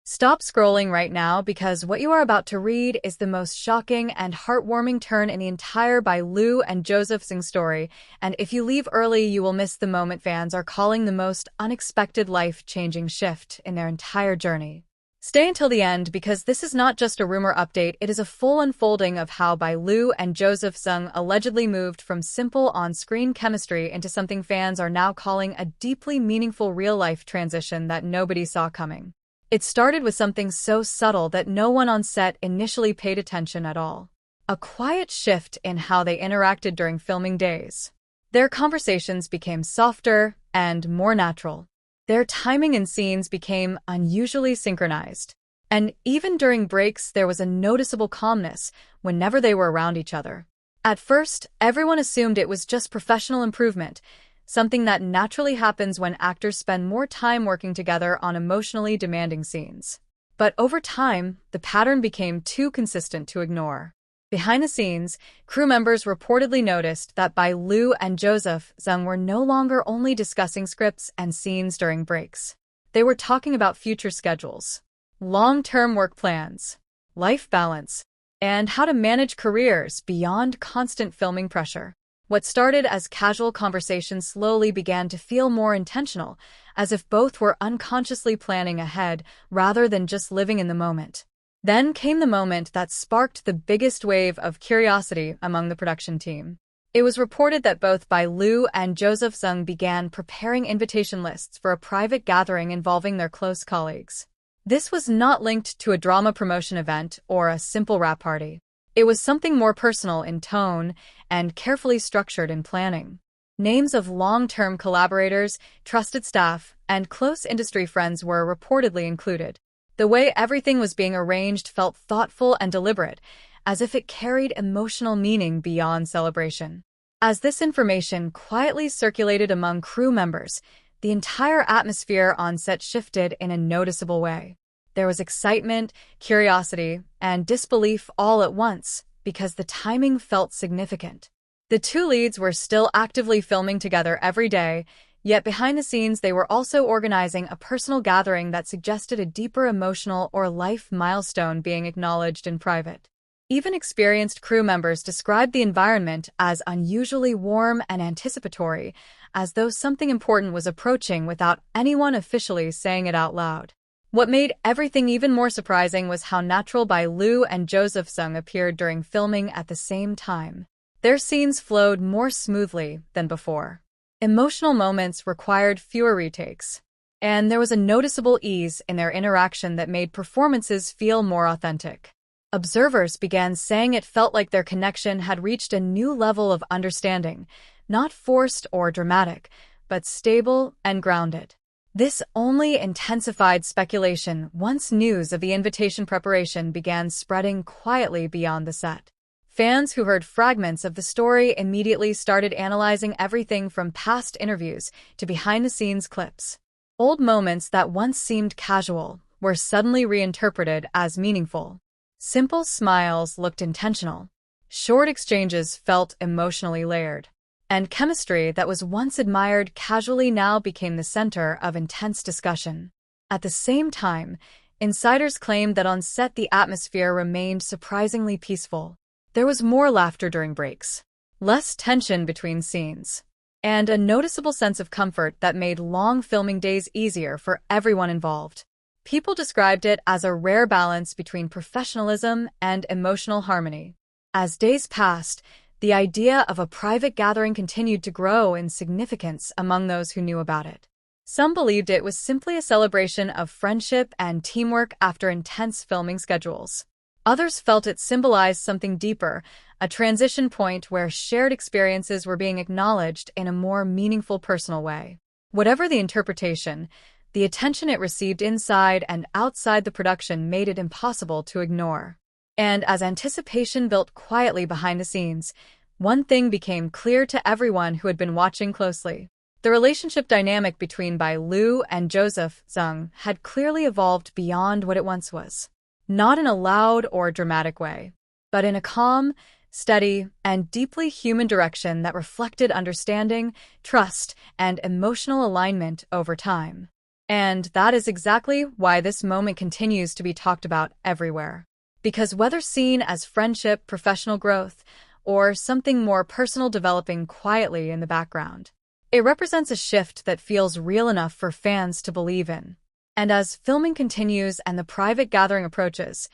Stop scrolling right now because what you are about to read is the most shocking and heartwarming turn in the entire By Lou and Joseph Zeng story, and if you leave early, you will miss the moment fans are calling the most unexpected life-changing shift in their entire journey. Stay until the end because this is not just a rumor update, it is a full unfolding of how By Lou and Joseph Zeng allegedly moved from simple on-screen chemistry into something fans are now calling a deeply meaningful real-life transition that nobody saw coming. It started with something so subtle that no one on set initially paid attention at all. A quiet shift in how they interacted during filming days. Their conversations became softer and more natural. Their timing in scenes became unusually synchronized. And even during breaks, there was a noticeable calmness whenever they were around each other. At first, everyone assumed it was just professional improvement, something that naturally happens when actors spend more time working together on emotionally demanding scenes. But over time, the pattern became too consistent to ignore. Behind the scenes, crew members reportedly noticed that By Lou and Joseph Zeng were no longer only discussing scripts and scenes during breaks. They were talking about future schedules, long-term work plans, life balance, and how to manage careers beyond constant filming pressure. What started as casual conversations slowly began to feel more intentional, as if both were unconsciously planning ahead rather than just living in the moment. Then came the moment that sparked the biggest wave of curiosity among the production team. It was reported that both By Lou and Joseph Zeng began preparing invitation lists for a private gathering involving their close colleagues. This was not linked to a drama promotion event or a simple wrap party. It was something more personal in tone and carefully structured in planning. Names of long-term collaborators, trusted staff, and close industry friends were reportedly included. The way everything was being arranged felt thoughtful and deliberate, as if it carried emotional meaning beyond celebration. As this information quietly circulated among crew members, the entire atmosphere on set shifted in a noticeable way. There was excitement, curiosity, and disbelief all at once because the timing felt significant. The two leads were still actively filming together every day, yet behind the scenes they were also organizing a personal gathering that suggested a deeper emotional or life milestone being acknowledged in private. Even experienced crew members described the environment as unusually warm and anticipatory, as though something important was approaching without anyone officially saying it out loud. What made everything even more surprising was how natural By Lou and Joseph Zeng appeared during filming at the same time. Their scenes flowed more smoothly than before. Emotional moments required fewer retakes, and there was a noticeable ease in their interaction that made performances feel more authentic. Observers began saying it felt like their connection had reached a new level of understanding, not forced or dramatic, but stable and grounded. This only intensified speculation once news of the invitation preparation began spreading quietly beyond the set. Fans who heard fragments of the story immediately started analyzing everything from past interviews to behind-the-scenes clips. Old moments that once seemed casual were suddenly reinterpreted as meaningful. Simple smiles looked intentional. Short exchanges felt emotionally layered. And chemistry that was once admired casually now became the center of intense discussion. At the same time, insiders claimed that on set the atmosphere remained surprisingly peaceful. There was more laughter during breaks, less tension between scenes, and a noticeable sense of comfort that made long filming days easier for everyone involved. People described it as a rare balance between professionalism and emotional harmony. As days passed, the idea of a private gathering continued to grow in significance among those who knew about it. Some believed it was simply a celebration of friendship and teamwork after intense filming schedules. Others felt it symbolized something deeper, a transition point where shared experiences were being acknowledged in a more meaningful personal way. Whatever the interpretation, the attention it received inside and outside the production made it impossible to ignore. And as anticipation built quietly behind the scenes, one thing became clear to everyone who had been watching closely. The relationship dynamic between By Lou and Joseph Zeng had clearly evolved beyond what it once was. Not in a loud or dramatic way, but in a calm, steady, and deeply human direction that reflected understanding, trust, and emotional alignment over time. And that is exactly why this moment continues to be talked about everywhere. Because whether seen as friendship, professional growth, or something more personal developing quietly in the background, it represents a shift that feels real enough for fans to believe in. And as filming continues and the private gathering approaches,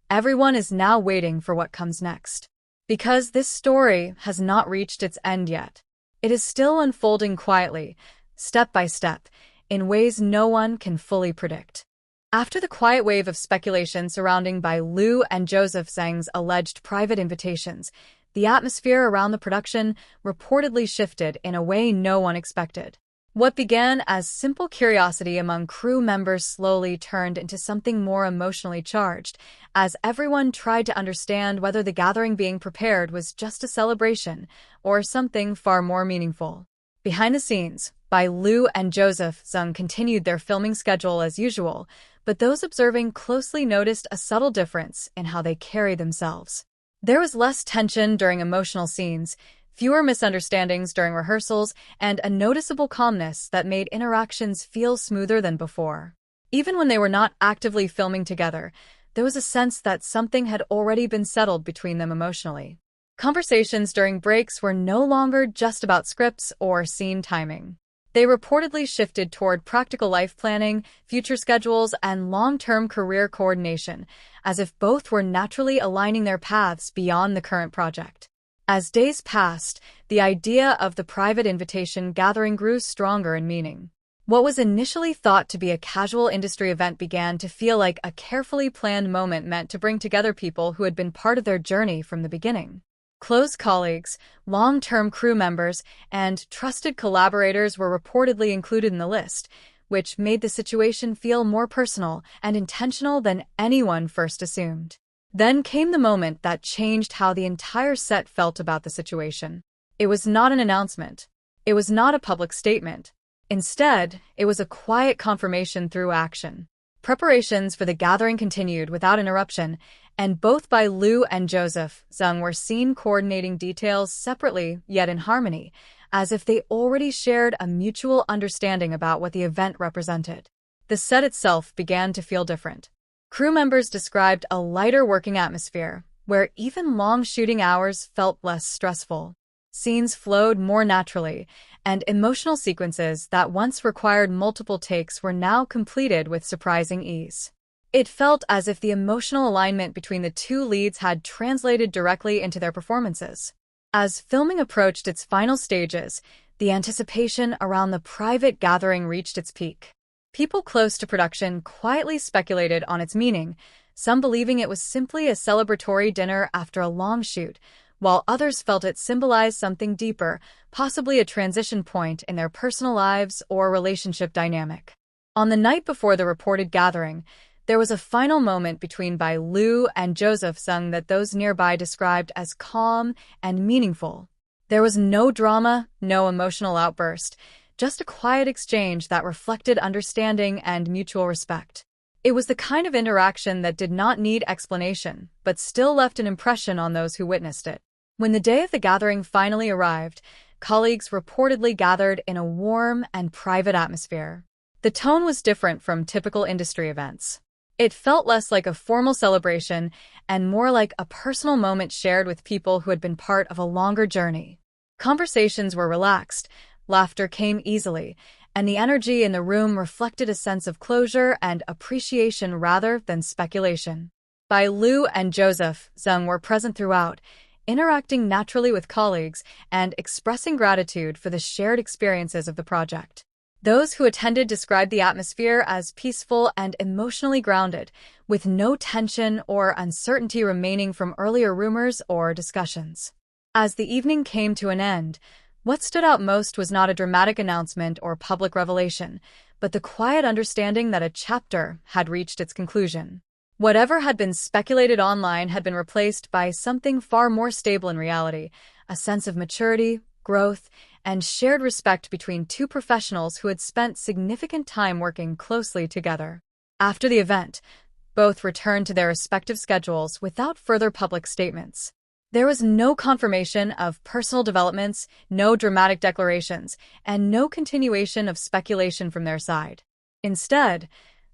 everyone is now waiting for what comes next. Because this story has not reached its end yet. It is still unfolding quietly, step by step, in ways no one can fully predict. After the quiet wave of speculation surrounding Liu and Joseph Zeng's alleged private invitations, the atmosphere around the production reportedly shifted in a way no one expected. What began as simple curiosity among crew members slowly turned into something more emotionally charged, as everyone tried to understand whether the gathering being prepared was just a celebration or something far more meaningful. Behind the scenes, Liu and Joseph Zeng continued their filming schedule as usual, but those observing closely noticed a subtle difference in how they carry themselves. There was less tension during emotional scenes, fewer misunderstandings during rehearsals, and a noticeable calmness that made interactions feel smoother than before. Even when they were not actively filming together, there was a sense that something had already been settled between them emotionally. Conversations during breaks were no longer just about scripts or scene timing. They reportedly shifted toward practical life planning, future schedules, and long-term career coordination, as if both were naturally aligning their paths beyond the current project. As days passed, the idea of the private invitation gathering grew stronger in meaning. What was initially thought to be a casual industry event began to feel like a carefully planned moment meant to bring together people who had been part of their journey from the beginning. Close colleagues, long-term crew members, and trusted collaborators were reportedly included in the list, which made the situation feel more personal and intentional than anyone first assumed. Then came the moment that changed how the entire set felt about the situation. It was not an announcement. It was not a public statement. Instead, it was a quiet confirmation through action. Preparations for the gathering continued without interruption, and both Liu and Joseph Zeng were seen coordinating details separately yet in harmony, as if they already shared a mutual understanding about what the event represented. The set itself began to feel different. Crew members described a lighter working atmosphere, where even long shooting hours felt less stressful. Scenes flowed more naturally, and emotional sequences that once required multiple takes were now completed with surprising ease. It felt as if the emotional alignment between the two leads had translated directly into their performances. As filming approached its final stages, the anticipation around the private gathering reached its peak. People close to production quietly speculated on its meaning, some believing it was simply a celebratory dinner after a long shoot, while others felt it symbolized something deeper, possibly a transition point in their personal lives or relationship dynamic. On the night before the reported gathering, there was a final moment between Liu and Joseph Zeng that those nearby described as calm and meaningful. There was no drama, no emotional outburst, just a quiet exchange that reflected understanding and mutual respect. It was the kind of interaction that did not need explanation, but still left an impression on those who witnessed it. When the day of the gathering finally arrived, colleagues reportedly gathered in a warm and private atmosphere. The tone was different from typical industry events. It felt less like a formal celebration and more like a personal moment shared with people who had been part of a longer journey. Conversations were relaxed, laughter came easily, and the energy in the room reflected a sense of closure and appreciation rather than speculation. Liu and Joseph Zeng were present throughout, interacting naturally with colleagues and expressing gratitude for the shared experiences of the project. Those who attended described the atmosphere as peaceful and emotionally grounded, with no tension or uncertainty remaining from earlier rumors or discussions. As the evening came to an end, what stood out most was not a dramatic announcement or public revelation, but the quiet understanding that a chapter had reached its conclusion. Whatever had been speculated online had been replaced by something far more stable in reality, a sense of maturity, growth, and shared respect between two professionals who had spent significant time working closely together. After the event, both returned to their respective schedules without further public statements. There was no confirmation of personal developments, no dramatic declarations, and no continuation of speculation from their side. Instead,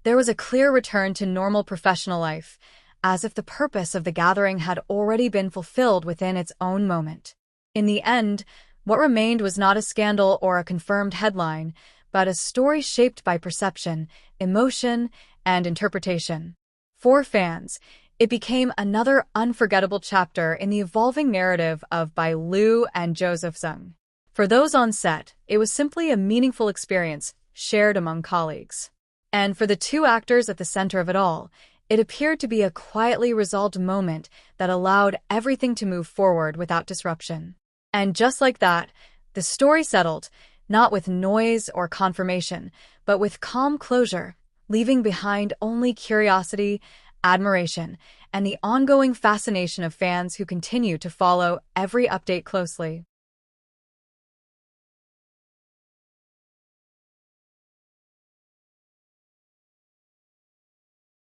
there was a clear return to normal professional life, as if the purpose of the gathering had already been fulfilled within its own moment. In the end, what remained was not a scandal or a confirmed headline, but a story shaped by perception, emotion, and interpretation. For fans, it became another unforgettable chapter in the evolving narrative of by Liu and Joseph Zeng. For those on set, it was simply a meaningful experience shared among colleagues. And for the two actors at the center of it all, it appeared to be a quietly resolved moment that allowed everything to move forward without disruption. And just like that, the story settled, not with noise or confirmation, but with calm closure, leaving behind only curiosity, admiration, and the ongoing fascination of fans who continue to follow every update closely.